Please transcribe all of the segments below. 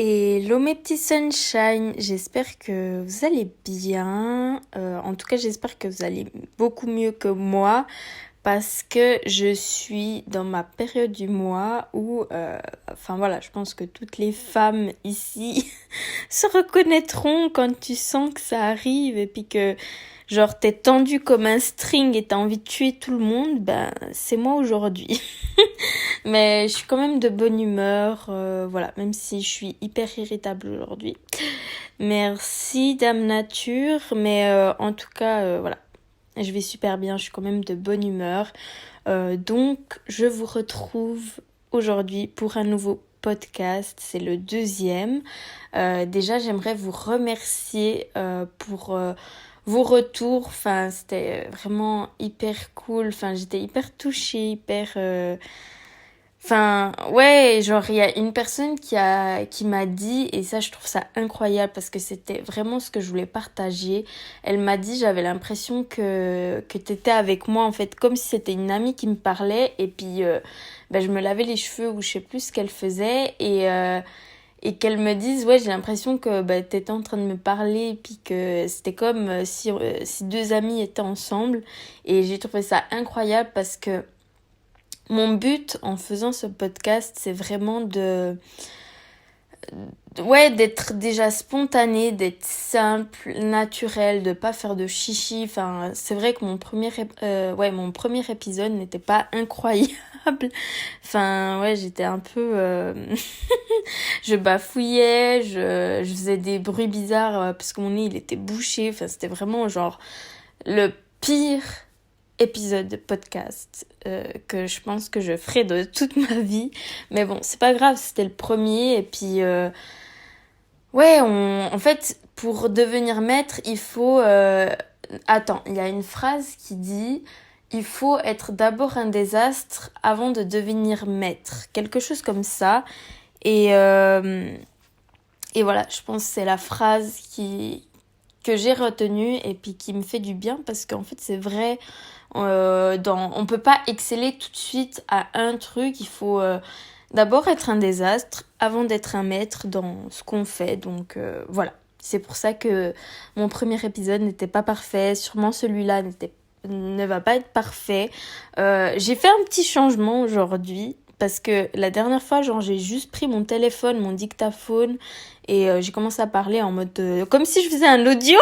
Hello mes petits sunshine, j'espère que vous allez bien. En tout cas, j'espère que vous allez beaucoup mieux que moi parce que je suis dans ma période du mois où, enfin voilà, je pense que toutes les femmes ici se reconnaîtront quand tu sens que ça arrive et puis que genre t'es tendu comme un string et t'as envie de tuer tout le monde, ben c'est moi aujourd'hui. Mais je suis quand même de bonne humeur, voilà, même si je suis hyper irritable aujourd'hui. Merci Dame Nature, mais en tout cas, voilà, je vais super bien, je suis quand même de bonne humeur. Donc, je vous retrouve aujourd'hui pour un nouveau podcast, c'est le deuxième. Déjà, j'aimerais vous remercier pour vos retours, enfin, c'était vraiment hyper cool, enfin, j'étais hyper touchée, hyper... Enfin, ouais, genre, il y a une personne qui m'a dit, et ça, je trouve ça incroyable parce que c'était vraiment ce que je voulais partager. Elle m'a dit, j'avais l'impression que t'étais avec moi, en fait, comme si c'était une amie qui me parlait, et puis, ben, je me lavais les cheveux ou je sais plus ce qu'elle faisait, et qu'elle me dise, ouais, j'ai l'impression que bah, t'étais en train de me parler, et puis que c'était comme si deux amis étaient ensemble, et j'ai trouvé ça incroyable parce que mon but en faisant ce podcast, c'est vraiment ouais, d'être déjà spontané, d'être simple, naturel, de pas faire de chichi. Enfin, c'est vrai que mon premier épisode n'était pas incroyable. Enfin, ouais, j'étais un peu... je bafouillais, je faisais des bruits bizarres parce que mon nez, il était bouché. Enfin, c'était vraiment genre le pire épisode de podcast que je pense que je ferai de toute ma vie. Mais bon, c'est pas grave, c'était le premier. Et puis, ouais, en fait, pour devenir maître, il faut... Attends, il y a une phrase qui dit... Il faut être d'abord un désastre avant de devenir maître. Quelque chose comme ça. Et, euh, et voilà, je pense que c'est la phrase que j'ai retenue et puis qui me fait du bien parce qu'en fait, c'est vrai... on peut pas exceller tout de suite à un truc, il faut d'abord être un désastre avant d'être un maître dans ce qu'on fait. Donc voilà, c'est pour ça que mon premier épisode n'était pas parfait, sûrement celui-là ne va pas être parfait. J'ai fait un petit changement aujourd'hui parce que la dernière fois, genre, j'ai juste pris mon téléphone, mon dictaphone et j'ai commencé à parler en mode comme si je faisais un audio.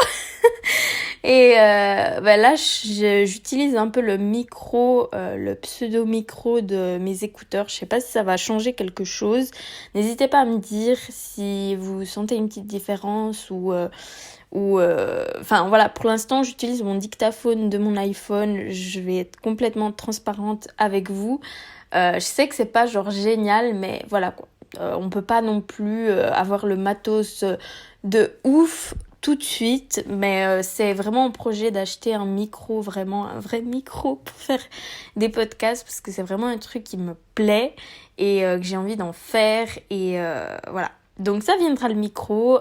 Et bah là, j'utilise un peu le micro, le pseudo-micro de mes écouteurs. Je sais pas si ça va changer quelque chose. N'hésitez pas à me dire si vous sentez une petite différence enfin voilà, pour l'instant, j'utilise mon dictaphone de mon iPhone. Je vais être complètement transparente avec vous. Je sais que c'est pas genre génial, mais voilà quoi. On peut pas non plus avoir le matos de ouf tout de suite, mais c'est vraiment un projet d'acheter un micro, vraiment un vrai micro pour faire des podcasts parce que c'est vraiment un truc qui me plaît et que j'ai envie d'en faire et voilà. Donc ça viendra le micro.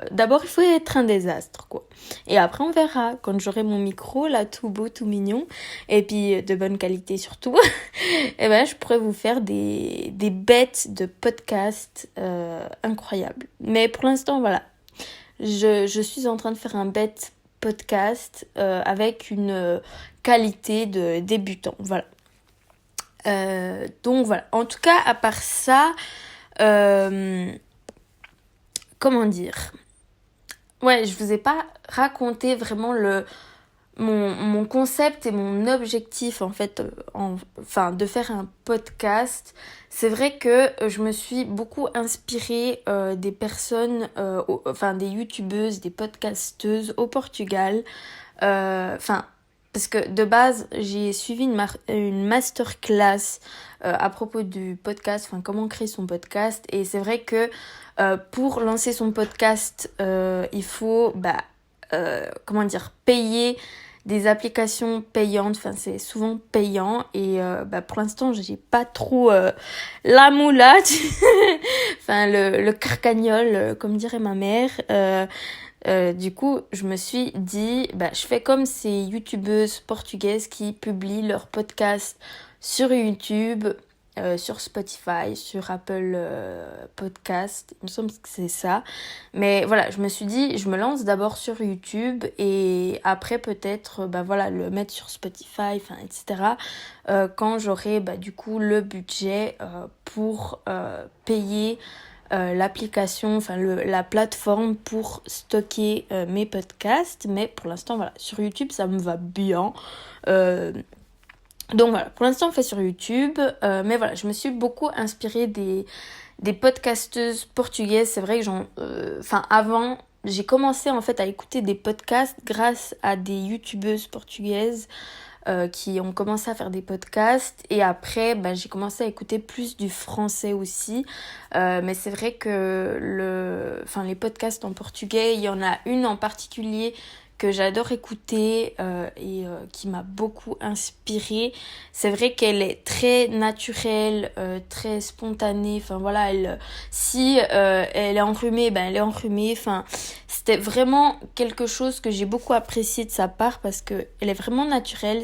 D'abord il faut être un désastre quoi. Et après on verra quand j'aurai mon micro là tout beau, tout mignon et puis de bonne qualité surtout. Et ben je pourrais vous faire des bêtes de podcasts incroyables. Mais pour l'instant voilà. Je suis en train de faire un bête podcast avec une qualité de débutant. Voilà. Donc voilà. En tout cas, à part ça, comment dire? Ouais, je vous ai pas raconté vraiment mon concept et mon objectif en fait enfin de faire un podcast. C'est vrai que je me suis beaucoup inspirée des personnes enfin des youtubeuses, des podcasteuses au Portugal, enfin parce que de base j'ai suivi une masterclass à propos du podcast, enfin comment créer son podcast, et c'est vrai que pour lancer son podcast il faut comment dire, payer des applications payantes, enfin c'est souvent payant et pour l'instant j'ai pas trop la moula, enfin le carcagnol comme dirait ma mère. Du coup je me suis dit je fais comme ces youtubeuses portugaises qui publient leurs podcasts sur YouTube sur Spotify, sur Apple Podcast, il me semble que c'est ça. Mais voilà, je me suis dit, je me lance d'abord sur YouTube et après peut-être le mettre sur Spotify, etc. Quand j'aurai du coup le budget pour payer l'application, la plateforme pour stocker mes podcasts. Mais pour l'instant, voilà, sur YouTube, ça me va bien. Donc voilà, pour l'instant on fait sur YouTube, mais voilà, je me suis beaucoup inspirée des podcasteuses portugaises. C'est vrai que avant, j'ai commencé en fait à écouter des podcasts grâce à des youtubeuses portugaises qui ont commencé à faire des podcasts. Et après, j'ai commencé à écouter plus du français aussi. Mais c'est vrai que les podcasts en portugais, il y en a une en particulier que j'adore écouter et qui m'a beaucoup inspirée. C'est vrai qu'elle est très naturelle, très spontanée. Enfin voilà, si elle est enrhumée, elle est enrhumée. Enfin, c'était vraiment quelque chose que j'ai beaucoup apprécié de sa part parce que elle est vraiment naturelle.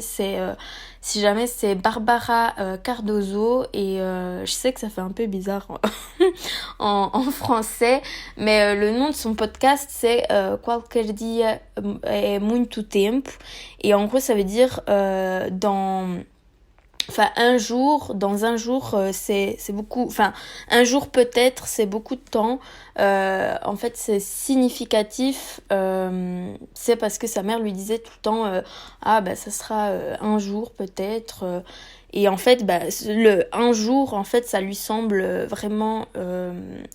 Si jamais c'est Barbara Cardozo et je sais que ça fait un peu bizarre en français, mais le nom de son podcast c'est Qualquer dia é muito tempo et en gros ça veut dire dans un jour, c'est beaucoup. Enfin, un jour peut-être, c'est beaucoup de temps. En fait, c'est significatif. C'est parce que sa mère lui disait tout le temps ça sera un jour peut-être. Et en fait, le un jour, en fait, ça lui semble vraiment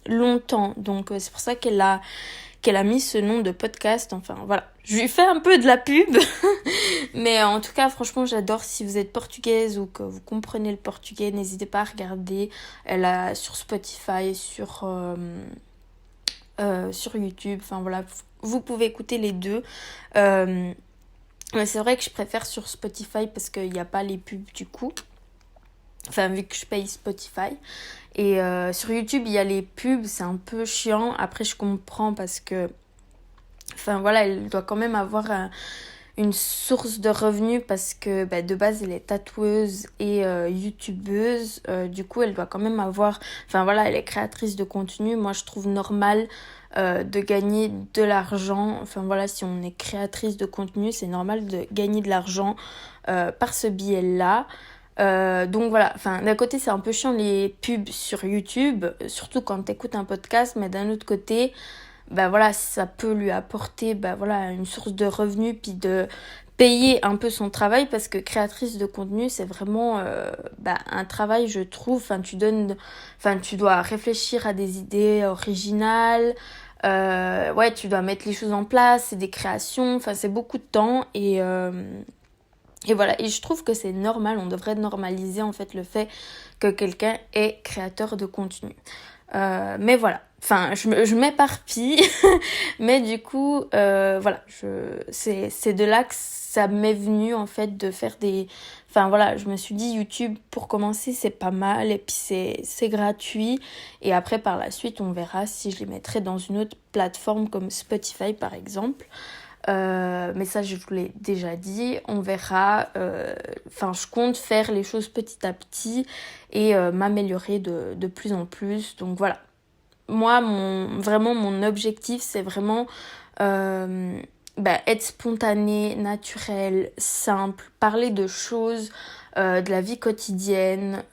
longtemps. Donc, c'est pour ça qu'elle a mis ce nom de podcast. Enfin, voilà. Je lui fais un peu de la pub. Mais en tout cas, franchement, j'adore. Si vous êtes portugaise ou que vous comprenez le portugais, n'hésitez pas à regarder. Elle a sur Spotify, sur YouTube. Enfin, voilà. Vous pouvez écouter les deux. Mais c'est vrai que je préfère sur Spotify parce qu'il n'y a pas les pubs du coup. Enfin, vu que je paye Spotify. Et sur YouTube, il y a les pubs, c'est un peu chiant. Après, je comprends parce que... Enfin, voilà, elle doit quand même avoir une source de revenus parce que de base, elle est tatoueuse et youtubeuse. Du coup, elle doit quand même avoir... Enfin, voilà, elle est créatrice de contenu. Moi, je trouve normal de gagner de l'argent. Enfin, voilà, si on est créatrice de contenu, c'est normal de gagner de l'argent par ce biais-là. Donc voilà, d'un côté c'est un peu chiant les pubs sur YouTube, surtout quand t'écoutes un podcast, mais d'un autre côté, ça peut lui apporter une source de revenus puis de payer un peu son travail parce que créatrice de contenu c'est vraiment un travail je trouve. Tu dois réfléchir à des idées originales. Tu dois mettre les choses en place, c'est des créations, c'est beaucoup de temps et voilà, et je trouve que c'est normal, on devrait normaliser en fait le fait que quelqu'un est créateur de contenu. Mais voilà, je m'éparpille, mais du coup, c'est de là que ça m'est venu en fait de faire des... je me suis dit YouTube pour commencer c'est pas mal et puis c'est gratuit et après par la suite on verra si je les mettrai dans une autre plateforme comme Spotify par exemple. Mais ça je vous l'ai déjà dit, on verra. Je compte faire les choses petit à petit et m'améliorer de plus en plus. Donc voilà, moi mon objectif c'est vraiment être spontanée, naturelle, simple, parler de choses de la vie quotidienne,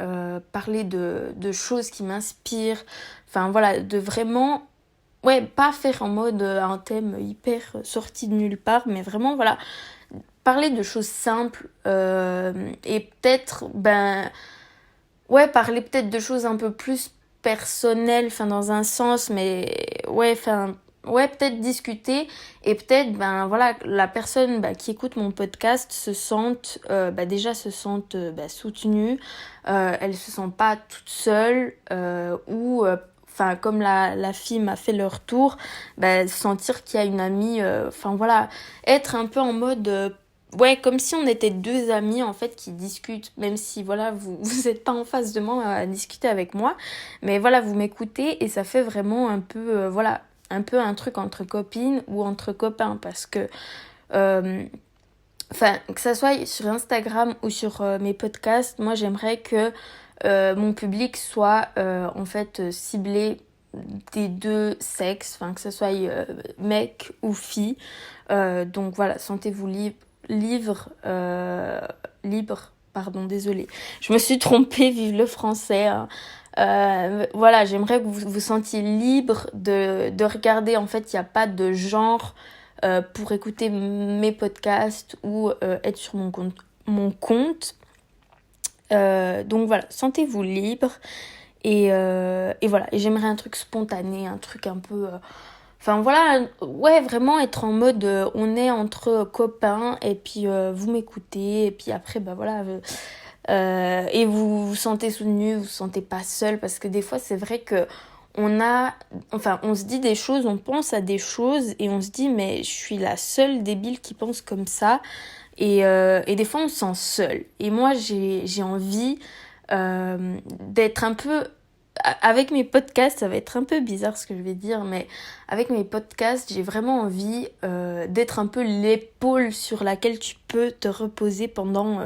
parler de choses qui m'inspirent, de vraiment... Ouais, pas faire en mode un thème hyper sorti de nulle part, mais vraiment, parler de choses simples et peut-être, parler peut-être de choses un peu plus personnelles, dans un sens, mais peut-être discuter et peut-être, la personne qui écoute mon podcast se sente, soutenue, elle se sent pas toute seule ou... comme la fille m'a fait le retour, sentir qu'il y a une amie, être un peu en mode, comme si on était deux amis en fait qui discutent, même si vous êtes pas en face de moi à discuter avec moi, mais vous m'écoutez et ça fait vraiment un peu, un peu un truc entre copines ou entre copains parce que... que ça soit sur Instagram ou sur mes podcasts, moi j'aimerais que mon public soit en fait ciblé des deux sexes, enfin que ce soit mec ou fille. Donc voilà, sentez-vous libre, pardon, désolée. Je me suis trompée, vive le français. Hein. Voilà, j'aimerais que vous vous sentiez libre de regarder. En fait, il n'y a pas de genre pour écouter mes podcasts ou être sur mon compte. Donc voilà, sentez-vous libre. Et voilà, et j'aimerais un truc spontané, un truc un peu... Enfin voilà, ouais, vraiment être en mode on est entre copains et puis vous m'écoutez et puis après bah voilà et vous vous sentez soutenu, vous vous sentez pas seul parce que des fois c'est vrai que on se dit des choses, on pense à des choses et on se dit mais je suis la seule débile qui pense comme ça et des fois on se sent seul et moi j'ai envie d'être un peu avec mes podcasts, ça va être un peu bizarre ce que je vais dire, mais avec mes podcasts, j'ai vraiment envie d'être un peu l'épaule sur laquelle tu peux te reposer pendant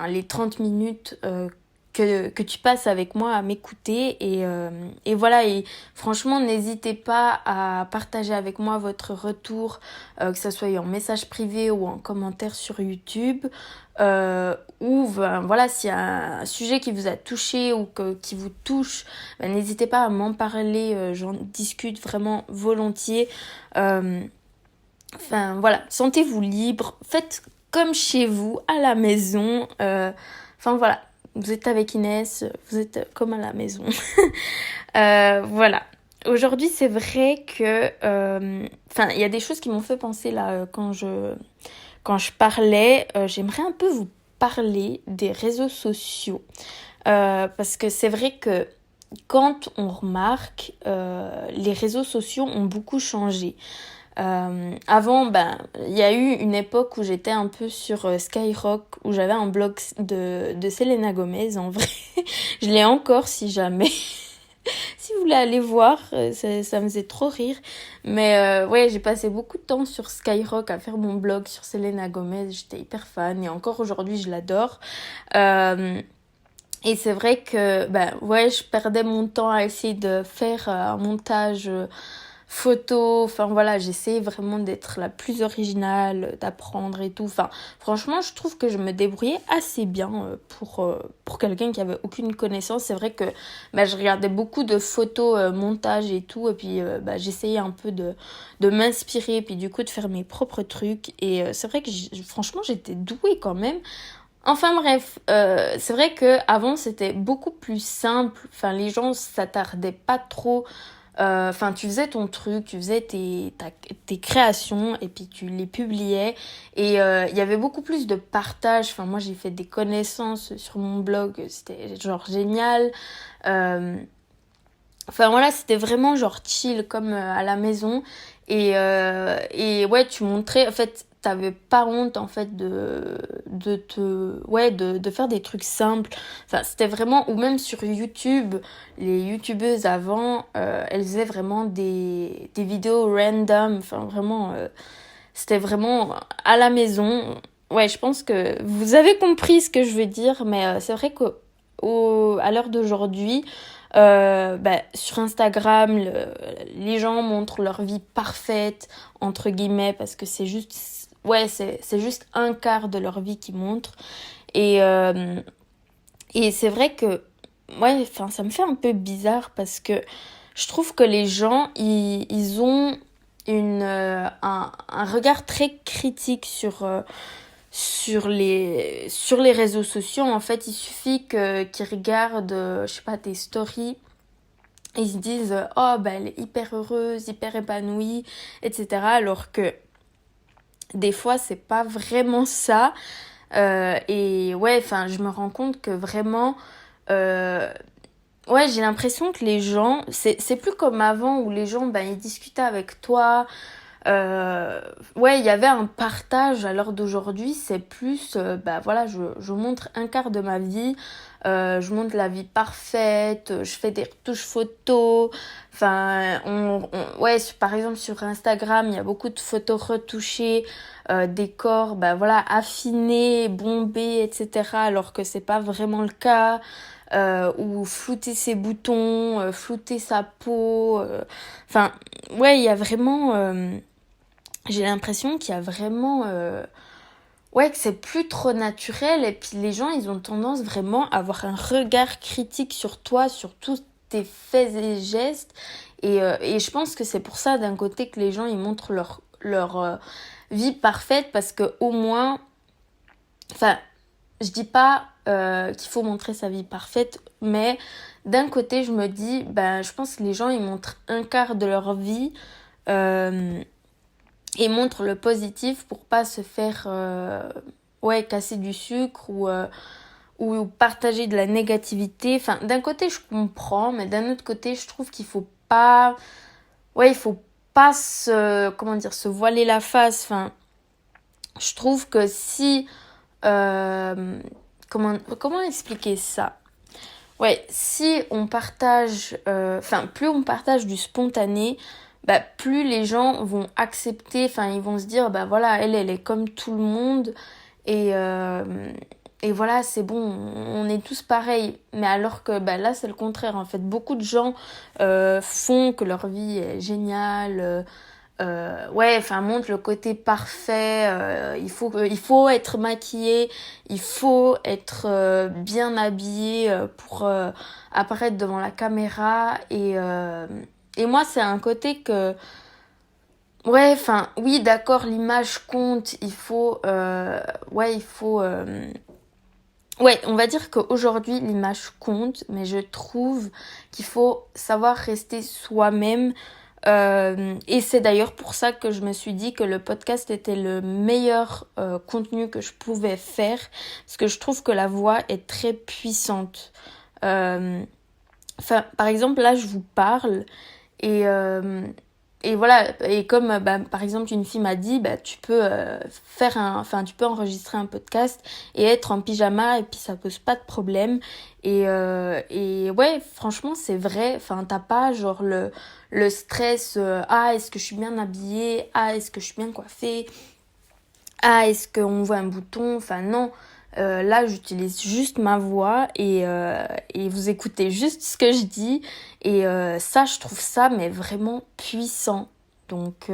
les 30 minutes que tu passes avec moi à m'écouter. Et voilà, et franchement, n'hésitez pas à partager avec moi votre retour, que ce soit en message privé ou en commentaire sur YouTube. Ou voilà, s'il y a un sujet qui vous a touché ou qui vous touche, n'hésitez pas à m'en parler, j'en discute vraiment volontiers. Voilà, sentez-vous libre, faites comme chez vous, à la maison. Voilà, vous êtes avec Inès, vous êtes comme à la maison. Voilà. Aujourd'hui, c'est vrai que... il y a des choses qui m'ont fait penser là quand je parlais. J'aimerais un peu vous parler des réseaux sociaux. Parce que c'est vrai que quand on remarque, les réseaux sociaux ont beaucoup changé. Avant, il y a eu une époque où j'étais un peu sur Skyrock, où j'avais un blog de Selena Gomez, en vrai. Je l'ai encore, si jamais. Si vous voulez aller voir, ça me faisait trop rire. Mais ouais, j'ai passé beaucoup de temps sur Skyrock à faire mon blog sur Selena Gomez. J'étais hyper fan et encore aujourd'hui, je l'adore. Et c'est vrai que ouais, je perdais mon temps à essayer de faire un montage photo, voilà, j'essaie vraiment d'être la plus originale, d'apprendre et tout. Franchement, je trouve que je me débrouillais assez bien pour quelqu'un qui avait aucune connaissance. C'est vrai que je regardais beaucoup de photos, montage et tout, et puis j'essayais un peu de m'inspirer, puis du coup de faire mes propres trucs. Et c'est vrai que franchement, j'étais douée quand même. Enfin bref, c'est vrai que avant c'était beaucoup plus simple. Les gens s'attardaient pas trop. Tu faisais ton truc, tu faisais tes créations et puis tu les publiais et il y avait beaucoup plus de partage. Moi j'ai fait des connaissances sur mon blog, c'était genre génial. Voilà, c'était vraiment genre chill comme à la maison et ouais, tu montrais, en fait t'avais pas honte en fait de faire des trucs simples. C'était vraiment, ou même sur YouTube, les youtubeuses avant, elles faisaient vraiment des vidéos random. Vraiment, c'était vraiment à la maison. Ouais, je pense que vous avez compris ce que je veux dire, mais c'est vrai que à l'heure d'aujourd'hui, sur Instagram, les gens montrent leur vie parfaite, entre guillemets, parce que c'est juste un quart de leur vie qu'ils montrent. Et c'est vrai que ouais, ça me fait un peu bizarre parce que je trouve que les gens, ils ont un regard très critique sur les réseaux sociaux. En fait, il suffit qu'ils regardent, je sais pas, tes stories. Ils se disent, oh, elle est hyper heureuse, hyper épanouie, etc. Alors que des fois, c'est pas vraiment ça. Et ouais, je me rends compte que vraiment... ouais, j'ai l'impression que les gens... C'est plus comme avant où les gens, ils discutaient avec toi. Ouais, il y avait un partage. À l'heure d'aujourd'hui, c'est plus... voilà, je montre un quart de ma vie. Je montre la vie parfaite. Je fais des retouches photos. Ouais, par exemple, sur Instagram, il y a beaucoup de photos retouchées. Des corps affinés, bombés, etc. alors que c'est pas vraiment le cas. ou flouter ses boutons, flouter sa peau. Enfin, ouais, il y a vraiment... j'ai l'impression qu'il y a vraiment... ouais, que c'est plus trop naturel. Et puis les gens, ils ont tendance vraiment à avoir un regard critique sur toi, sur tous tes faits et gestes. Et je pense que c'est pour ça, d'un côté, que les gens, ils montrent leur vie parfaite. Parce que au moins... Enfin, je dis pas qu'il faut montrer sa vie parfaite, mais d'un côté, je me dis, ben, je pense que les gens, ils montrent un quart de leur vie et montrent le positif pour pas se faire ouais, casser du sucre ou partager de la négativité. Enfin, d'un côté, je comprends, mais d'un autre côté, je trouve qu'il faut pas... Ouais, il faut pas comment dire, se voiler la face. Enfin, je trouve que si... comment expliquer ça? Ouais, si on partage, enfin, plus on partage du spontané, bah, plus les gens vont accepter, enfin, ils vont se dire, bah voilà, elle est comme tout le monde, et, euh, et voilà, c'est bon, on est tous pareils. Mais alors que bah, là, c'est le contraire, en fait. Beaucoup de gens font que leur vie est géniale, ouais, enfin, montre le côté parfait. Il faut être maquillé, il faut être bien habillé pour apparaître devant la caméra. Et moi, c'est un côté que, ouais, enfin, oui, d'accord, l'image compte. Ouais, il faut. Ouais, on va dire qu'aujourd'hui, l'image compte, mais je trouve qu'il faut savoir rester soi-même. Et c'est d'ailleurs pour ça que je me suis dit que le podcast était le meilleur contenu que je pouvais faire, parce que je trouve que la voix est très puissante. Enfin, par exemple, là, je vous parle et, euh, et voilà, et comme bah, par exemple une fille m'a dit, bah, tu peux tu peux enregistrer un podcast et être en pyjama et puis ça pose pas de problème. Et ouais, franchement, c'est vrai. Enfin, t'as pas genre le stress. Ah, est-ce que je suis bien habillée? Ah, est-ce que je suis bien coiffée? Ah, est-ce qu'on voit un bouton? Enfin, non. Là, j'utilise juste ma voix et vous écoutez juste ce que je dis. Et ça, je trouve ça mais vraiment puissant. Donc,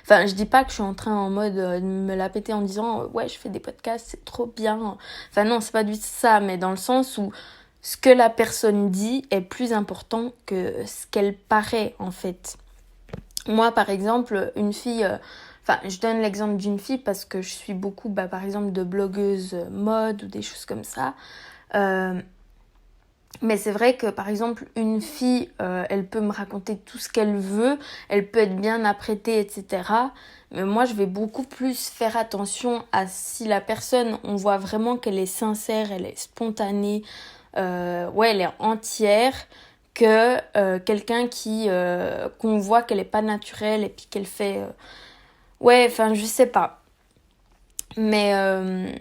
enfin, je dis pas que je suis en train en mode de me la péter en disant ouais, je fais des podcasts, c'est trop bien. Enfin, non, c'est pas du tout ça, mais dans le sens où ce que la personne dit est plus important que ce qu'elle paraît en fait. Moi, par exemple, une fille... Enfin, je donne l'exemple d'une fille parce que je suis beaucoup, bah, par exemple, de blogueuses mode ou des choses comme ça. Euh, mais c'est vrai que, par exemple, une fille, elle peut me raconter tout ce qu'elle veut, elle peut être bien apprêtée, etc. Mais moi, je vais beaucoup plus faire attention à si la personne, on voit vraiment qu'elle est sincère, elle est spontanée, ouais, elle est entière, que quelqu'un qu'on voit qu'elle est pas naturelle et puis qu'elle fait... ouais, enfin, je sais pas. Mais, euh,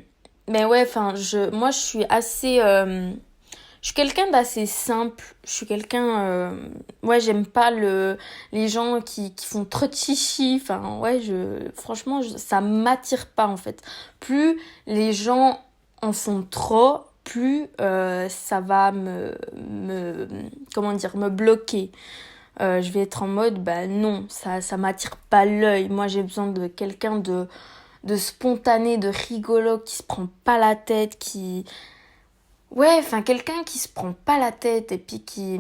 mais ouais, enfin, moi, je suis assez... je suis quelqu'un d'assez simple. Je suis quelqu'un... ouais, j'aime pas les gens qui font trop de chichi. Enfin, ouais, franchement, ça m'attire pas, en fait. Plus les gens en font trop, plus ça va comment dire, me bloquer. Je vais être en mode, bah non, ça m'attire pas l'œil. Moi, j'ai besoin de quelqu'un de spontané, de rigolo, qui se prend pas la tête, qui... Ouais, enfin, quelqu'un qui se prend pas la tête et puis qui...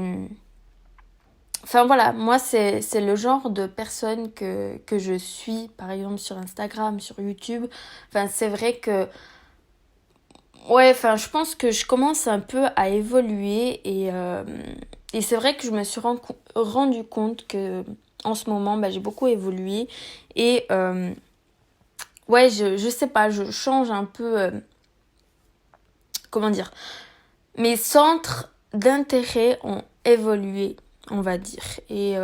Enfin voilà, moi c'est le genre de personne que je suis, par exemple sur Instagram, sur YouTube. Enfin, c'est vrai que... Ouais, enfin, je pense que je commence un peu à évoluer et c'est vrai que je me suis rendu compte que en ce moment, bah, j'ai beaucoup évolué et ouais, je sais pas, je change un peu, comment dire, mes centres d'intérêt ont évolué, on va dire. Et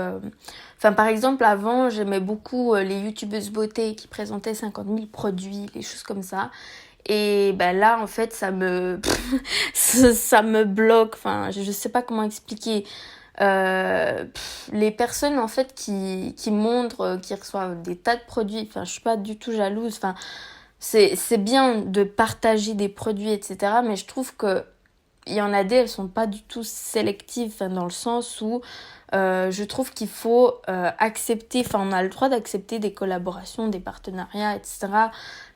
enfin, par exemple, avant, j'aimais beaucoup les youtubeuses beauté qui présentaient 50 000 produits, les choses comme ça. Et ben là, en fait, ça me bloque. Enfin, je sais pas comment expliquer. Les personnes, en fait, qui montrent, qui reçoivent des tas de produits. Enfin, je suis pas du tout jalouse. Enfin, c'est bien de partager des produits, etc. Mais je trouve que il y en a des, elles sont pas du tout sélectives, enfin, dans le sens où je trouve qu'il faut accepter, enfin on a le droit d'accepter des collaborations, des partenariats, etc.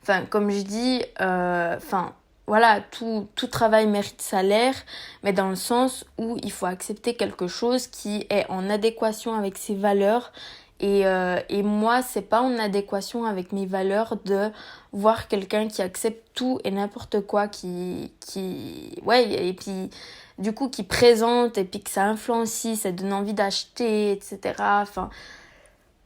Enfin, comme je dis, enfin voilà, tout travail mérite salaire, mais dans le sens où il faut accepter quelque chose qui est en adéquation avec ses valeurs. Et moi, c'est pas en adéquation avec mes valeurs de voir quelqu'un qui accepte tout et n'importe quoi, ouais, et puis du coup qui présente et puis que ça influencie, ça donne envie d'acheter, etc. Enfin,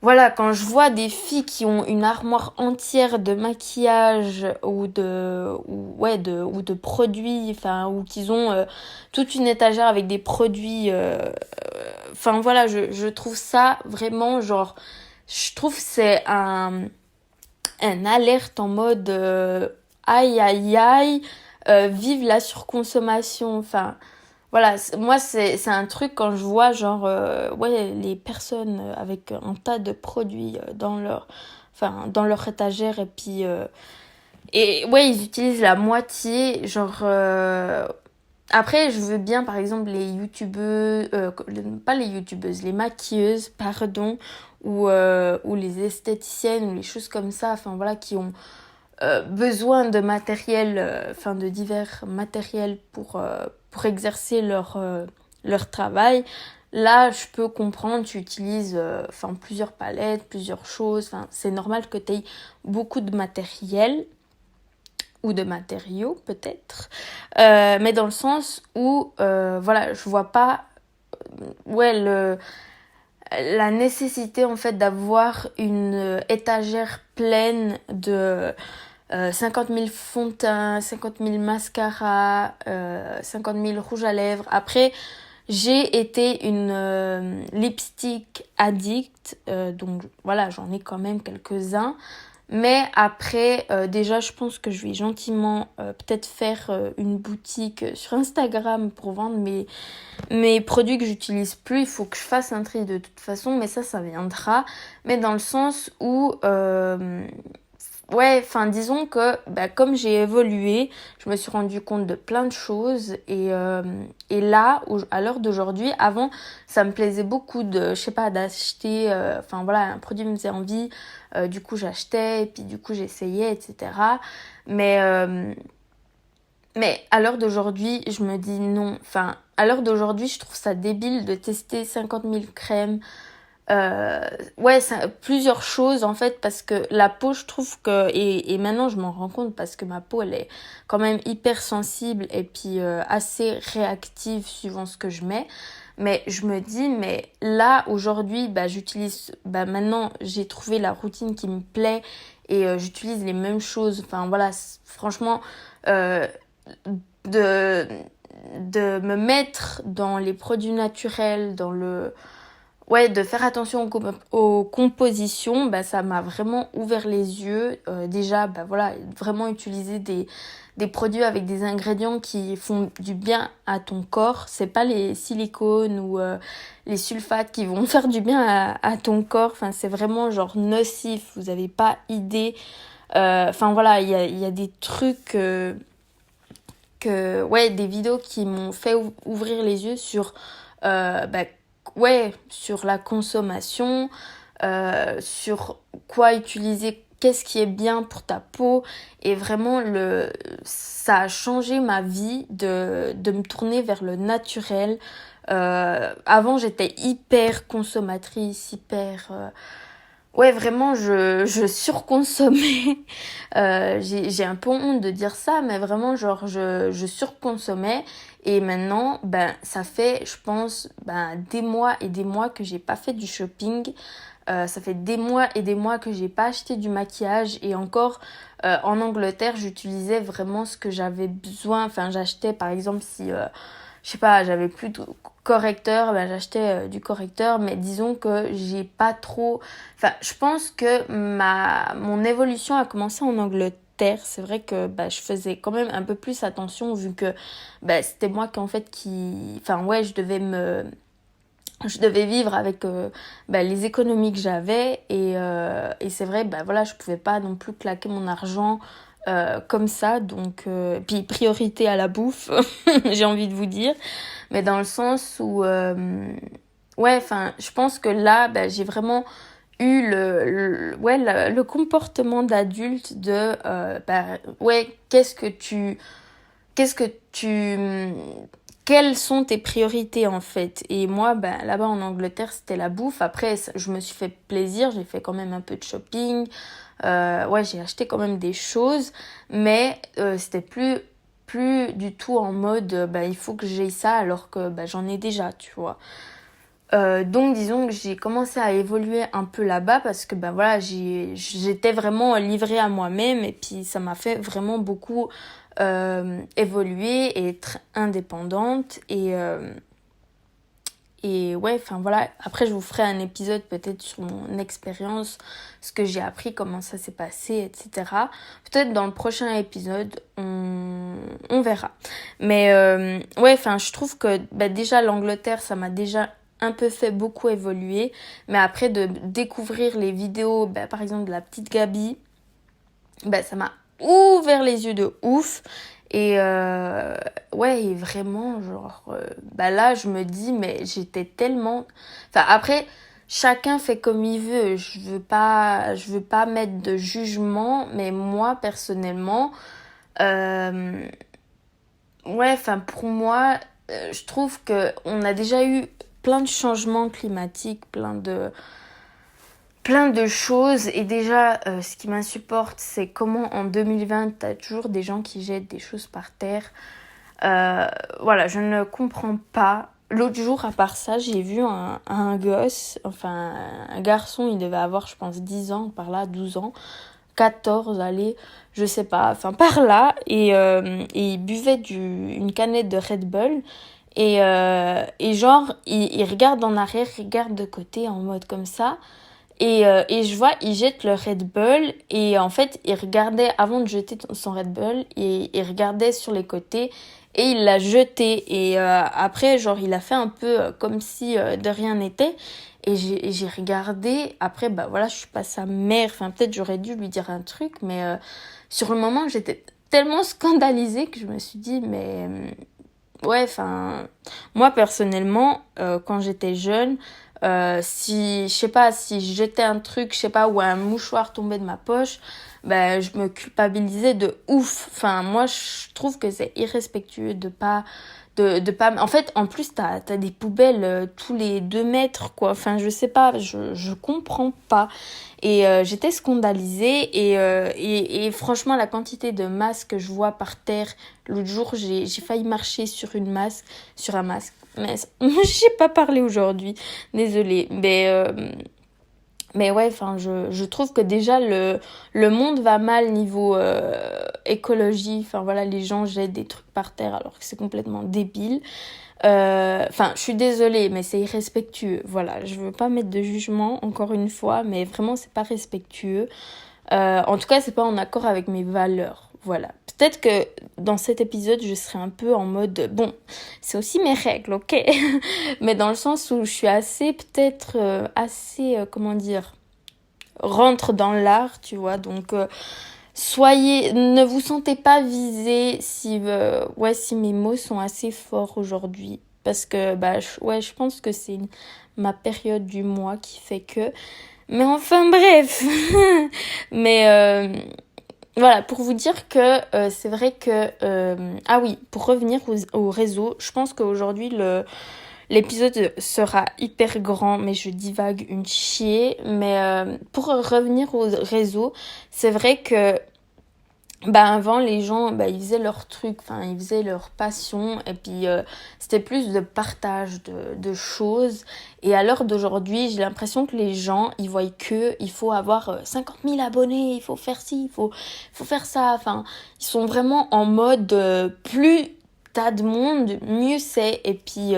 voilà, quand je vois des filles qui ont une armoire entière de maquillage ou de produits, enfin, ou qu'ils ont toute une étagère avec des produits, enfin voilà, je trouve ça vraiment genre, je trouve que c'est un alerte en mode aïe aïe aïe, vive la surconsommation, enfin. Voilà, moi c'est un truc quand je vois genre ouais les personnes avec un tas de produits dans leur étagère et ouais ils utilisent la moitié genre après je veux bien par exemple les youtubeuses pas les youtubeuses les maquilleuses pardon ou les esthéticiennes ou les choses comme ça enfin voilà qui ont besoin de matériel, enfin de divers matériels pour exercer leur travail. Là, je peux comprendre, tu utilises plusieurs palettes, plusieurs choses. C'est normal que tu aies beaucoup de matériel ou de matériaux peut-être. Mais dans le sens où, voilà, je vois pas ouais, la nécessité en fait d'avoir une étagère pleine de 50 000 fonds de teint, 50 000 mascaras, 50 000 rouges à lèvres. Après, j'ai été une lipstick addict, donc voilà, j'en ai quand même quelques-uns. Mais après, déjà, je pense que je vais gentiment peut-être faire une boutique sur Instagram pour vendre mes produits que j'utilise plus. Il faut que je fasse un tri de toute façon, mais ça viendra. Mais dans le sens où ouais, enfin disons que comme j'ai évolué, je me suis rendu compte de plein de choses et là, à l'heure d'aujourd'hui, avant, ça me plaisait beaucoup de, je sais pas, d'acheter, enfin voilà, un produit me faisait envie, du coup j'achetais et puis du coup j'essayais, etc. Mais, euh, mais à l'heure d'aujourd'hui, je me dis non, enfin à l'heure d'aujourd'hui, je trouve ça débile de tester 50 000 crèmes, ouais, plusieurs choses en fait parce que la peau je trouve que et maintenant je m'en rends compte parce que ma peau elle est quand même hyper sensible et puis assez réactive suivant ce que je mets mais je me dis mais là aujourd'hui j'utilise maintenant j'ai trouvé la routine qui me plaît et j'utilise les mêmes choses enfin voilà franchement euh, de de me mettre dans les produits naturels dans le ouais, de faire attention aux compositions, ça m'a vraiment ouvert les yeux. Déjà, voilà, vraiment utiliser des produits avec des ingrédients qui font du bien à ton corps. C'est pas les silicones ou les sulfates qui vont faire du bien à ton corps. Enfin, c'est vraiment genre nocif. Vous avez pas idée. Enfin voilà, il y a des trucs ouais, des vidéos qui m'ont fait ouvrir les yeux sur ouais, sur la consommation, sur quoi utiliser, qu'est-ce qui est bien pour ta peau. Et vraiment, ça a changé ma vie de me tourner vers le naturel. Avant, j'étais hyper consommatrice, hyper... Ouais, vraiment, je surconsommais. J'ai un peu honte de dire ça, mais vraiment, genre, je surconsommais. Et maintenant, ça fait, je pense, des mois et des mois que j'ai pas fait du shopping. Ça fait des mois et des mois que j'ai pas acheté du maquillage. Et encore, en Angleterre, j'utilisais vraiment ce que j'avais besoin. Enfin, j'achetais, par exemple, si... je sais pas, j'avais plus de correcteur, j'achetais du correcteur, mais disons que j'ai pas trop... Enfin, je pense que mon évolution a commencé en Angleterre. C'est vrai que je faisais quand même un peu plus attention vu que c'était moi qui en fait qui... Enfin ouais, je devais vivre avec les économies que j'avais et c'est vrai, voilà, je pouvais pas non plus claquer mon argent comme ça. Donc, puis priorité à la bouffe, j'ai envie de vous dire. Mais dans le sens où, ouais, enfin, je pense que là, j'ai vraiment eu le comportement d'adulte de, ouais, qu'est-ce que tu, quelles sont tes priorités en fait? Et moi, là-bas en Angleterre, c'était la bouffe. Après, je me suis fait plaisir, j'ai fait quand même un peu de shopping. Ouais, j'ai acheté quand même des choses, mais c'était plus du tout en mode il faut que j'aie ça alors que j'en ai déjà, tu vois. Donc disons que j'ai commencé à évoluer un peu là-bas parce que voilà, j'étais vraiment livrée à moi-même et puis ça m'a fait vraiment beaucoup évoluer et être indépendante et ouais, enfin voilà, après je vous ferai un épisode peut-être sur mon expérience, ce que j'ai appris, comment ça s'est passé, etc. Peut-être dans le prochain épisode, on verra. Mais ouais, enfin je trouve que déjà l'Angleterre, ça m'a déjà un peu fait beaucoup évoluer. Mais après de découvrir les vidéos, par exemple de la petite Gabi, ça m'a ouvert les yeux de ouf. Et ouais, et vraiment, genre, là, je me dis, mais j'étais tellement... Enfin, après, chacun fait comme il veut. Je veux pas mettre de jugement, mais moi, personnellement, ouais, enfin, pour moi, je trouve que on a déjà eu plein de changements climatiques, plein de choses. Et déjà, ce qui m'insupporte, c'est comment en 2020, t'as toujours des gens qui jettent des choses par terre. Voilà, je ne comprends pas. L'autre jour, à part ça, j'ai vu un gosse, enfin un garçon, il devait avoir, je pense, 10 ans, par là, 12 ans, 14, allez, je sais pas, enfin par là, et il buvait une canette de Red Bull. Et genre, il regarde en arrière, il regarde de côté en mode comme ça. Et je vois, il jette le Red Bull et en fait, il regardait, avant de jeter son Red Bull, il regardait sur les côtés et il l'a jeté. Et après, genre, il a fait un peu comme si de rien n'était. Et j'ai regardé, après, voilà, je suis pas sa mère, enfin, peut-être j'aurais dû lui dire un truc, mais sur le moment, j'étais tellement scandalisée que je me suis dit, mais ouais, enfin, moi personnellement, quand j'étais jeune, si, je sais pas, si je jetais un truc, je sais pas, ou un mouchoir tombait de ma poche, je me culpabilisais de ouf. Enfin, moi, je trouve que c'est irrespectueux de pas, en fait, en plus, t'as des poubelles tous les 2 mètres, quoi. Enfin, je sais pas, je comprends pas. Et j'étais scandalisée et franchement, la quantité de masques que je vois par terre, l'autre jour, j'ai failli marcher sur un masque. Mais j'ai pas parlé aujourd'hui, désolée. Mais ouais, enfin, je trouve que déjà le monde va mal niveau écologie. Enfin voilà, les gens jettent des trucs par terre alors que c'est complètement débile. Enfin, je suis désolée, mais c'est irrespectueux. Voilà, je veux pas mettre de jugement, encore une fois, mais vraiment, c'est pas respectueux. En tout cas, c'est pas en accord avec mes valeurs. Voilà. Peut-être que dans cet épisode, je serai un peu en mode, bon, c'est aussi mes règles, ok? Mais dans le sens où je suis assez, peut-être, comment dire, rentre dans l'art, tu vois. Donc, ne vous sentez pas visés si mes mots sont assez forts aujourd'hui. Parce que, je pense que c'est ma période du mois qui fait que... Mais enfin, bref. Mais voilà, pour vous dire que c'est vrai que... ah oui, pour revenir au réseau, je pense qu'aujourd'hui, l'épisode sera hyper grand, mais je divague une chier. Mais pour revenir au réseau, c'est vrai que avant les gens ils faisaient leur truc, enfin ils faisaient leur passion et puis c'était plus de partage de choses. Et à l'heure d'aujourd'hui, j'ai l'impression que les gens ils voient que il faut avoir 50 000 abonnés, il faut faire ci, il faut faire ça. Enfin, ils sont vraiment en mode plus t'as de monde, mieux c'est. Et puis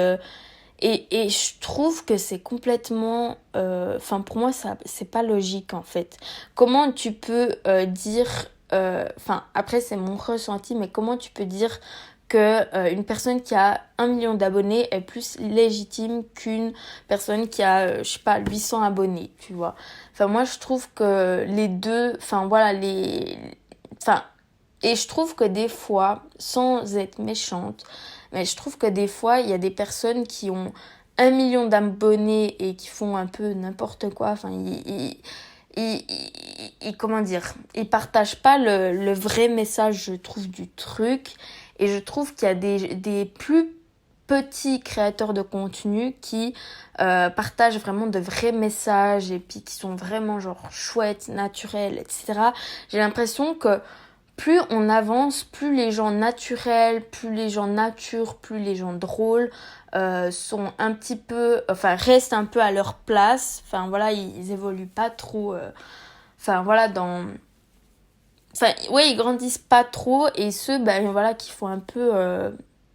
et je trouve que c'est complètement... Enfin, pour moi, ça c'est pas logique, en fait. Comment tu peux dire... Enfin, après, c'est mon ressenti, mais comment tu peux dire que une personne qui a 1 million d'abonnés est plus légitime qu'une personne qui a, je sais pas, 800 abonnés, tu vois. Enfin, moi, je trouve que les deux... Enfin, voilà, Enfin, Et je trouve que des fois, sans être méchante, mais je trouve que des fois, il y a des personnes qui ont 1 million d'abonnés et qui font un peu n'importe quoi. Enfin, comment dire, ils partagent pas le vrai message, je trouve, du truc. Et je trouve qu'il y a des plus petits créateurs de contenu qui partagent vraiment de vrais messages et puis qui sont vraiment genre chouettes, naturels, etc. J'ai l'impression que plus on avance, plus les gens naturels, plus les gens nature, plus les gens drôles sont un petit peu, enfin restent un peu à leur place. Enfin voilà, ils évoluent pas trop. Enfin voilà, enfin ouais, ils grandissent pas trop et ceux, ben voilà, qui font un peu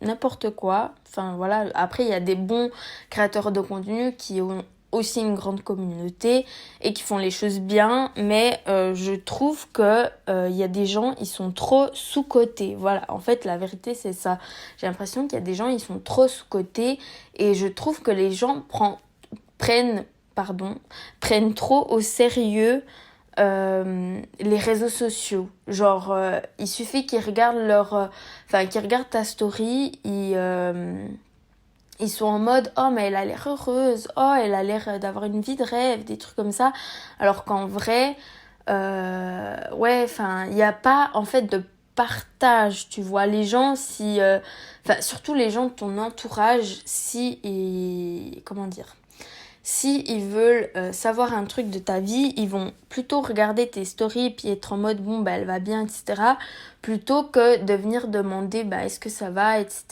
n'importe quoi. Enfin voilà, après il y a des bons créateurs de contenu qui ont aussi une grande communauté et qui font les choses bien, mais je trouve que il y a des gens, ils sont trop sous-cotés. Voilà, en fait la vérité c'est ça. J'ai l'impression qu'il y a des gens, ils sont trop sous-cotés et je trouve que les gens prennent trop au sérieux les réseaux sociaux. Genre, il suffit qu'ils regardent qu'ils regardent ta story, ils sont en mode oh mais elle a l'air heureuse, oh elle a l'air d'avoir une vie de rêve, des trucs comme ça. Alors qu'en vrai, ouais, enfin, il n'y a pas en fait de partage, tu vois. Les gens, si. Enfin, surtout les gens de ton entourage, comment dire? Si ils veulent savoir un truc de ta vie, ils vont plutôt regarder tes stories puis être en mode bon bah elle va bien, etc. Plutôt que de venir demander bah est-ce que ça va, etc.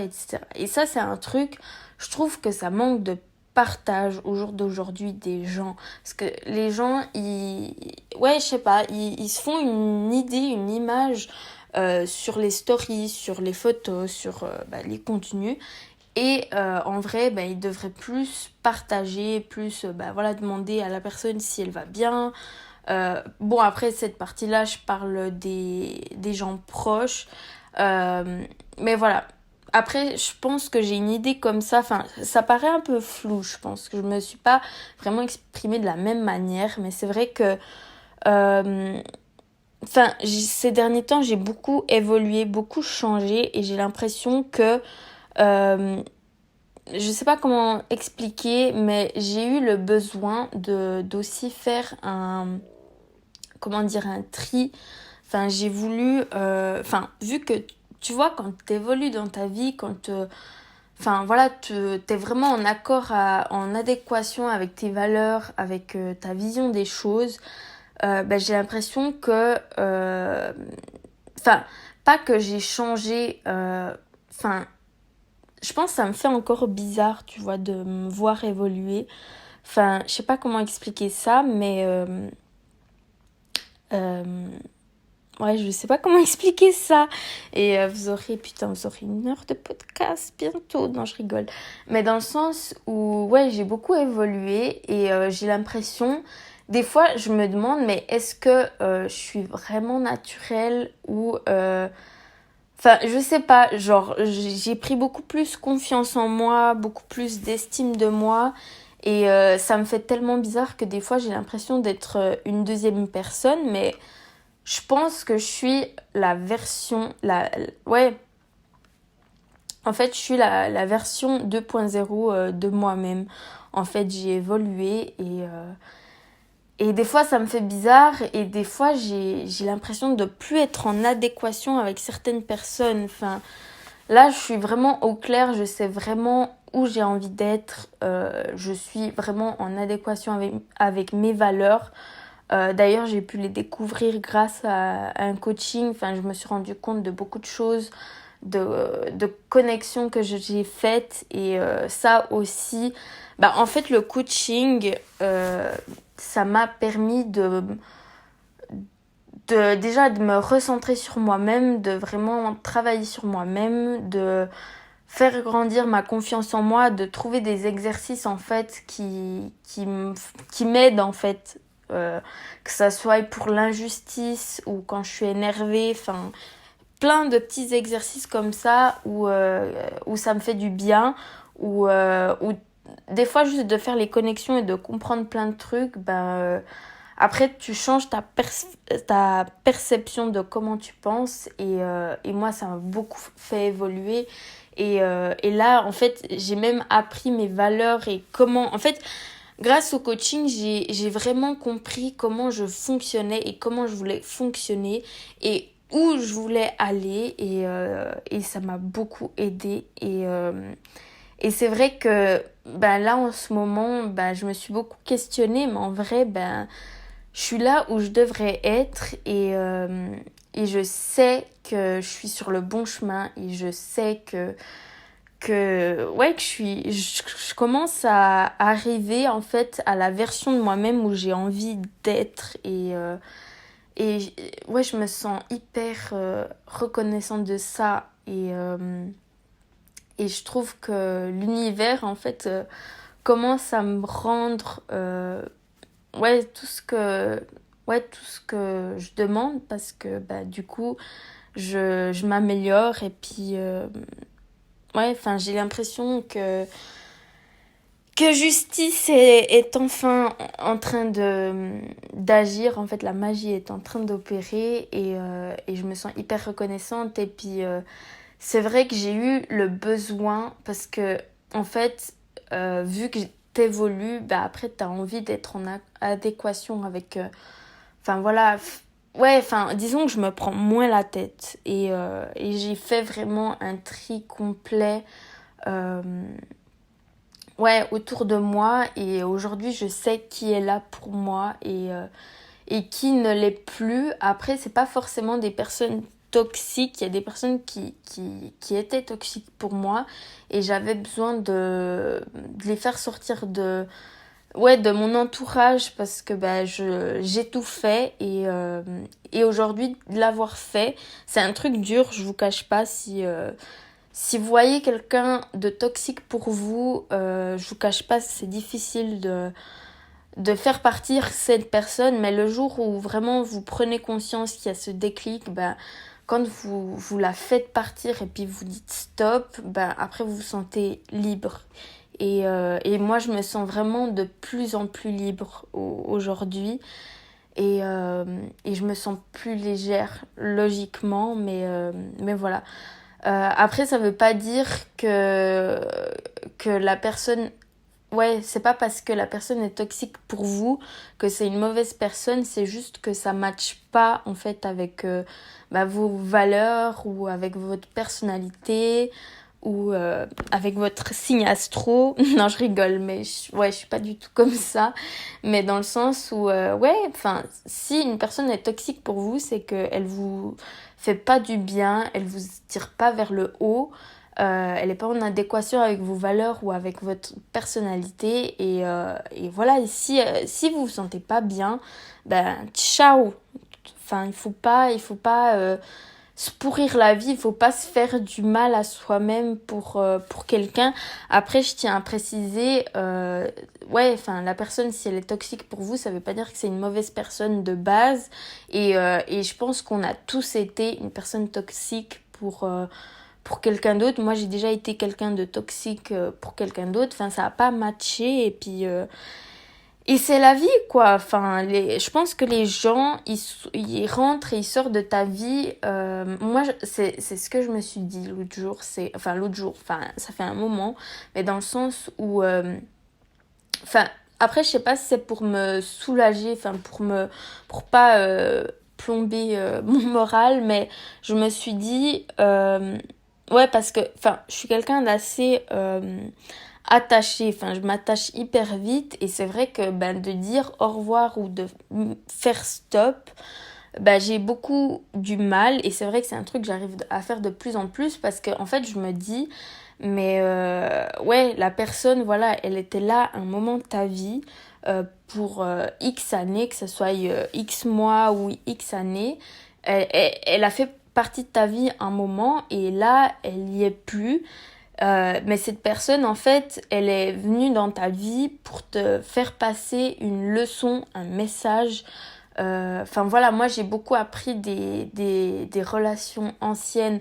etc. Et ça c'est un truc, je trouve que ça manque de partage au jour d'aujourd'hui des gens. Parce que les gens, ouais je sais pas, ils se font une idée, une image sur les stories, sur les photos, sur les contenus. Et en vrai, ils devraient plus partager, plus voilà, demander à la personne si elle va bien. Bon, après, cette partie-là, je parle des gens proches. Mais voilà. Après, je pense que j'ai une idée comme ça. Enfin, ça paraît un peu flou, je pense. Que je me suis pas vraiment exprimée de la même manière. Mais c'est vrai que... ces derniers temps, j'ai beaucoup évolué, beaucoup changé. Et j'ai l'impression que... je sais pas comment expliquer, mais j'ai eu le besoin d'aussi faire un tri. Enfin, j'ai voulu, vu que tu vois, quand t'évolues dans ta vie, voilà, t'es vraiment en accord, en adéquation avec tes valeurs, avec ta vision des choses, j'ai l'impression que, pas que j'ai changé, je pense que ça me fait encore bizarre, tu vois, de me voir évoluer. Enfin, je sais pas comment expliquer ça, mais... ouais, je sais pas comment expliquer ça. Et vous aurez 1 heure de podcast bientôt. Non, je rigole. Mais dans le sens où, ouais, j'ai beaucoup évolué et j'ai l'impression... Des fois, je me demande, mais est-ce que je suis vraiment naturelle ou... Enfin, je sais pas, genre, j'ai pris beaucoup plus confiance en moi, beaucoup plus d'estime de moi. Et ça me fait tellement bizarre que des fois, j'ai l'impression d'être une deuxième personne. Mais je pense que je suis la version... ouais, en fait, je suis la version 2.0 de moi-même. En fait, j'ai évolué et des fois, ça me fait bizarre et des fois, j'ai l'impression de plus être en adéquation avec certaines personnes. Enfin, là, je suis vraiment au clair, je sais vraiment où j'ai envie d'être. Je suis vraiment en adéquation avec mes valeurs. D'ailleurs, j'ai pu les découvrir grâce à un coaching. Enfin, je me suis rendu compte de beaucoup de choses, de connexions que j'ai faites. Et ça aussi, en fait, le coaching, ça m'a permis déjà de me recentrer sur moi-même, de vraiment travailler sur moi-même, de faire grandir ma confiance en moi, de trouver des exercices en fait qui m'aident en fait, que ça soit pour l'injustice ou quand je suis énervée, enfin plein de petits exercices comme ça où ça me fait du bien, où des fois juste de faire les connexions et de comprendre plein de trucs, après tu changes ta perception de comment tu penses et moi ça m'a beaucoup fait évoluer et là en fait j'ai même appris mes valeurs et comment en fait grâce au coaching j'ai vraiment compris comment je fonctionnais et comment je voulais fonctionner et où je voulais aller et ça m'a beaucoup aidé et c'est vrai que ben là en ce moment ben je me suis beaucoup questionnée mais en vrai ben je suis là où je devrais être et je sais que je suis sur le bon chemin et je sais que je commence à arriver en fait à la version de moi-même où j'ai envie d'être et ouais je me sens hyper reconnaissante de ça et je trouve que l'univers en fait commence à me rendre ouais tout ce que je demande parce que bah du coup je m'améliore et puis ouais enfin j'ai l'impression que justice est enfin en train de d'agir en fait la magie est en train d'opérer et je me sens hyper reconnaissante et puis c'est vrai que j'ai eu le besoin parce que en fait vu que t'évolues bah après t'as envie d'être en adéquation avec enfin voilà ouais enfin disons que je me prends moins la tête et j'ai fait vraiment un tri complet euh, ouais autour de moi et aujourd'hui je sais qui est là pour moi et qui ne l'est plus. Après c'est pas forcément des personnes toxiques, il y a des personnes qui étaient toxiques pour moi et j'avais besoin de les faire sortir ouais de mon entourage parce que bah j'ai tout fait et aujourd'hui de l'avoir fait c'est un truc dur je vous cache pas si vous voyez quelqu'un de toxique pour vous je vous cache pas c'est difficile de faire partir cette personne mais le jour où vraiment vous prenez conscience qu'il y a ce déclic bah quand vous la faites partir et puis vous dites stop bah après vous vous sentez libre et moi, je me sens vraiment de plus en plus libre aujourd'hui. Et je me sens plus légère, logiquement. Mais voilà. Après, ça veut pas dire que la personne... Ouais, c'est pas parce que la personne est toxique pour vous que c'est une mauvaise personne. C'est juste que ça matche pas, en fait, avec bah, vos valeurs ou avec votre personnalité ou avec votre signe astro. Non, je rigole, mais ouais, je suis pas du tout comme ça. Mais dans le sens où, ouais, enfin, si une personne est toxique pour vous, c'est qu'elle vous fait pas du bien, elle vous tire pas vers le haut, elle est pas en adéquation avec vos valeurs ou avec votre personnalité. Et voilà, et si vous vous sentez pas bien, ben, ciao! Enfin, il faut pas se pourrir la vie, il faut pas se faire du mal à soi-même pour quelqu'un. Après, je tiens à préciser, ouais, enfin, la personne, si elle est toxique pour vous, ça veut pas dire que c'est une mauvaise personne de base. Et je pense qu'on a tous été une personne toxique pour quelqu'un d'autre. Moi, j'ai déjà été quelqu'un de toxique pour quelqu'un d'autre. Enfin, ça a pas matché. Et c'est la vie, quoi. Enfin, je pense que les gens, ils rentrent et ils sortent de ta vie. Moi, c'est ce que je me suis dit l'autre jour. Enfin, ça fait un moment. Mais dans le sens où... enfin, après, je sais pas si c'est pour me soulager, enfin, pour pas plomber mon moral, mais je me suis dit... ouais, parce que, enfin, je suis quelqu'un d'assez... attachée, enfin je m'attache hyper vite et c'est vrai que ben, de dire au revoir ou de faire stop, ben, j'ai beaucoup du mal et c'est vrai que c'est un truc que j'arrive à faire de plus en plus parce que en fait je me dis mais ouais la personne voilà elle était là à un moment de ta vie pour X années, que ce soit X mois ou X années, elle a fait partie de ta vie un moment et là elle n'y est plus. Mais cette personne, en fait, elle est venue dans ta vie pour te faire passer une leçon, un message. Enfin voilà, moi j'ai beaucoup appris des relations anciennes.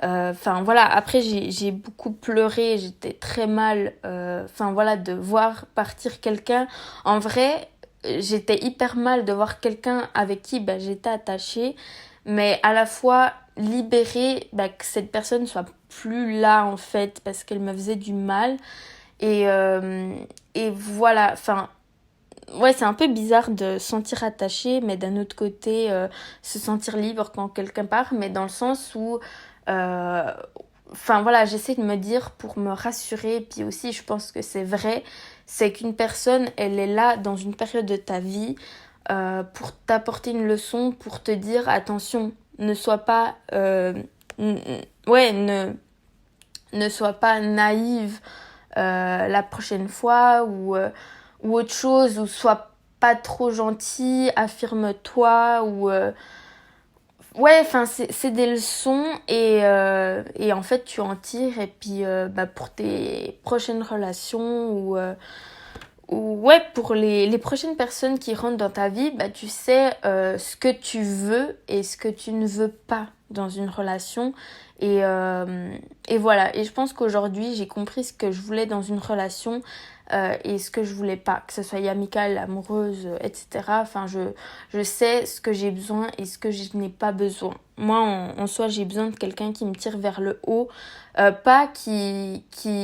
Enfin voilà, après j'ai beaucoup pleuré, j'étais très mal. Enfin voilà, de voir partir quelqu'un. En vrai, j'étais hyper mal de voir quelqu'un avec qui j'étais attachée, mais à la fois libérée que cette personne soit plus là en fait parce qu'elle me faisait du mal. Et, euh, et voilà, enfin, ouais, c'est un peu bizarre de se sentir attaché, mais d'un autre côté, se sentir libre quand quelqu'un part, mais dans le sens où, euh, enfin voilà, j'essaie de me dire pour me rassurer, puis aussi je pense que c'est vrai, c'est qu'une personne, elle est là dans une période de ta vie pour t'apporter une leçon, pour te dire attention, ne sois pas, ouais, ne sois pas naïve la prochaine fois ou autre chose, ou sois pas trop gentil, affirme-toi, ou ouais, enfin c'est des leçons et en fait tu en tires et puis pour tes prochaines relations ou ouais, pour les prochaines personnes qui rentrent dans ta vie, tu sais ce que tu veux et ce que tu ne veux pas dans une relation. Et voilà, et je pense qu'aujourd'hui j'ai compris ce que je voulais dans une relation et ce que je voulais pas, que ce soit amicale, amoureuse, etc. Enfin, je sais ce que j'ai besoin et ce que je n'ai pas besoin. Moi, en soi, j'ai besoin de quelqu'un qui me tire vers le haut, pas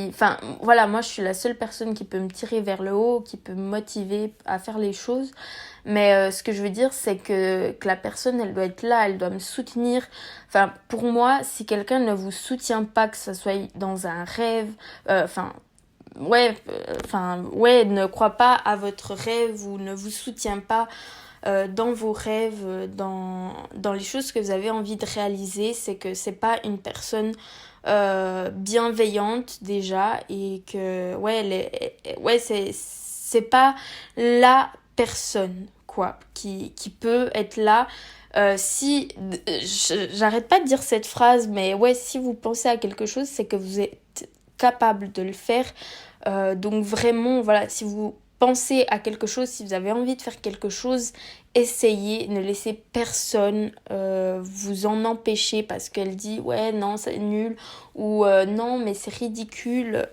Enfin, voilà, moi, je suis la seule personne qui peut me tirer vers le haut, qui peut me motiver à faire les choses. Mais ce que je veux dire, c'est que la personne, elle doit être là, elle doit me soutenir. Enfin, pour moi, si quelqu'un ne vous soutient pas, que ce soit dans un rêve, ouais, ne croit pas à votre rêve ou ne vous soutient pas dans vos rêves, dans les choses que vous avez envie de réaliser, c'est que c'est pas une personne bienveillante déjà et que ouais, c'est pas la personne quoi qui peut être là. Si j'arrête pas de dire cette phrase, mais ouais, si vous pensez à quelque chose, c'est que vous êtes capable de le faire. Donc vraiment, voilà, si vous pensez à quelque chose, si vous avez envie de faire quelque chose, essayez, ne laissez personne vous en empêcher parce qu'elle dit ouais non c'est nul ou non mais c'est ridicule,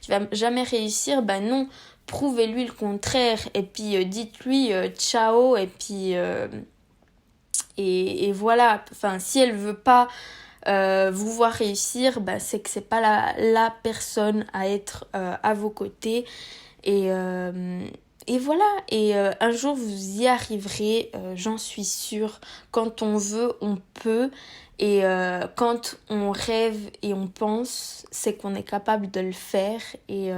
tu vas jamais réussir, non, prouvez-lui le contraire et puis dites-lui ciao et puis et voilà, enfin si elle veut pas vous voir réussir, c'est que c'est pas la personne à être à vos côtés et voilà, et un jour vous y arriverez, j'en suis sûre. Quand on veut, on peut. Et quand on rêve et on pense, c'est qu'on est capable de le faire. Et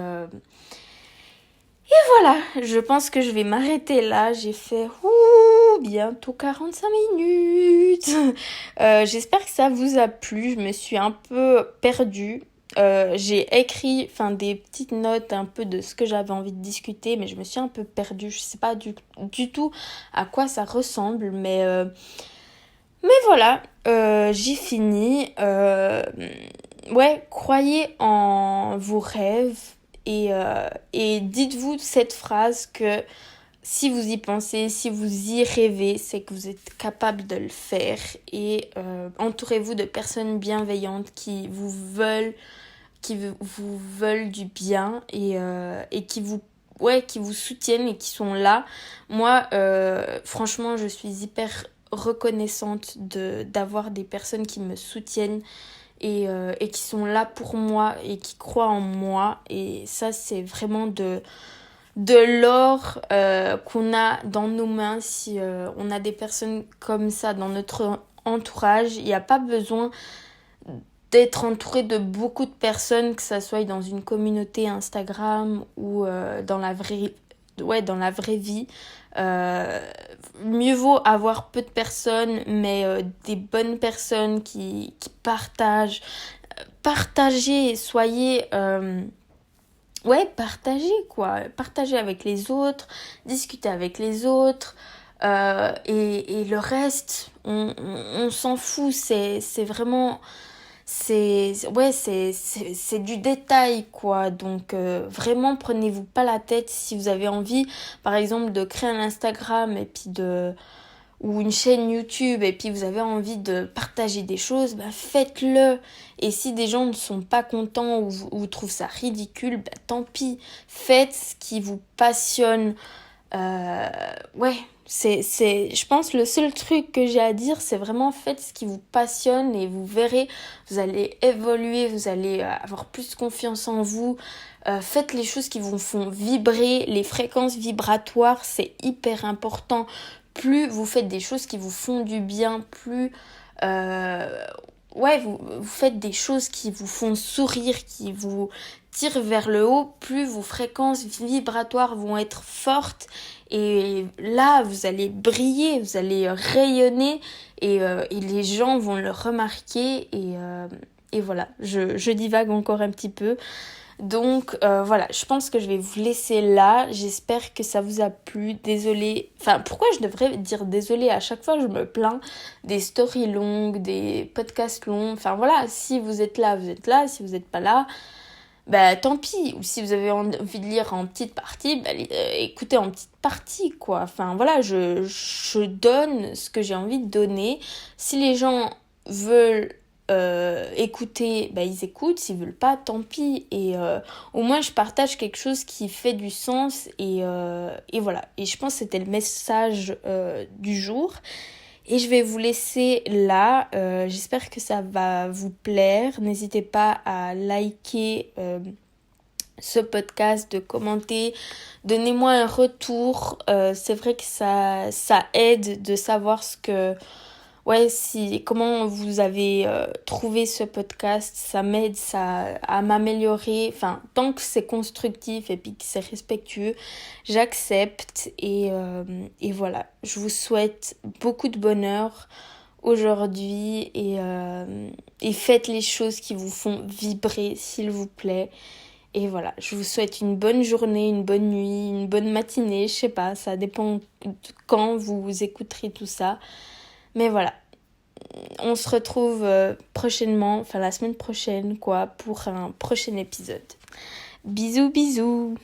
voilà, je pense que je vais m'arrêter là. J'ai fait bientôt 45 minutes. J'espère que ça vous a plu. Je me suis un peu perdue. J'ai écrit des petites notes un peu de ce que j'avais envie de discuter, mais je me suis un peu perdue. Je sais pas du tout à quoi ça ressemble, mais voilà, j'ai fini. Ouais, croyez en vos rêves et dites-vous cette phrase que si vous y pensez, si vous y rêvez, c'est que vous êtes capable de le faire et entourez-vous de personnes bienveillantes qui vous veulent du bien et qui vous soutiennent et qui sont là. Moi, franchement, je suis hyper reconnaissante d'avoir des personnes qui me soutiennent et qui sont là pour moi et qui croient en moi. Et ça, c'est vraiment de l'or qu'on a dans nos mains si on a des personnes comme ça dans notre entourage. Il n'y a pas besoin d'être entouré de beaucoup de personnes, que ça soit dans une communauté Instagram ou dans la vraie vie. Mieux vaut avoir peu de personnes, mais des bonnes personnes qui partagent. Partagez, soyez... partagez quoi. Partagez avec les autres, discutez avec les autres. Et le reste, on s'en fout. C'est vraiment... c'est du détail quoi, donc vraiment prenez-vous pas la tête. Si vous avez envie par exemple de créer un Instagram et puis ou une chaîne YouTube et puis vous avez envie de partager des choses, faites-le. Et si des gens ne sont pas contents ou trouvent ça ridicule, tant pis, faites ce qui vous passionne. Ouais, je pense le seul truc que j'ai à dire, c'est vraiment faites ce qui vous passionne et vous verrez, vous allez évoluer, vous allez avoir plus confiance en vous. Faites les choses qui vous font vibrer, les fréquences vibratoires, c'est hyper important. Plus vous faites des choses qui vous font du bien, plus vous faites des choses qui vous font sourire, qui vous tirent vers le haut, plus vos fréquences vibratoires vont être fortes et là vous allez briller, vous allez rayonner et les gens vont le remarquer et voilà, je divague encore un petit peu. Donc voilà, je pense que je vais vous laisser là. J'espère que ça vous a plu. Désolée. Enfin, pourquoi je devrais dire désolée à chaque fois je me plains des stories longues, des podcasts longs. Enfin voilà, si vous êtes là, vous êtes là. Si vous n'êtes pas là, bah tant pis. Ou si vous avez envie de lire en petite partie, bah, écoutez en petite partie quoi. Enfin voilà, je donne ce que j'ai envie de donner. Si les gens veulent écouter, bah ils écoutent, s'ils veulent pas, tant pis. Et au moins je partage quelque chose qui fait du sens et voilà. Et je pense que c'était le message du jour. Et je vais vous laisser là. J'espère que ça va vous plaire. N'hésitez pas à liker ce podcast, de commenter. Donnez-moi un retour. C'est vrai que ça aide de savoir ce que ouais, comment vous avez trouvé ce podcast, ça m'aide à m'améliorer. Enfin, tant que c'est constructif et puis que c'est respectueux, j'accepte. Et voilà, je vous souhaite beaucoup de bonheur aujourd'hui et faites les choses qui vous font vibrer, s'il vous plaît. Et voilà, je vous souhaite une bonne journée, une bonne nuit, une bonne matinée, je sais pas, ça dépend de quand vous écouterez tout ça. Mais voilà, on se retrouve prochainement, enfin la semaine prochaine quoi, pour un prochain épisode. Bisous bisous.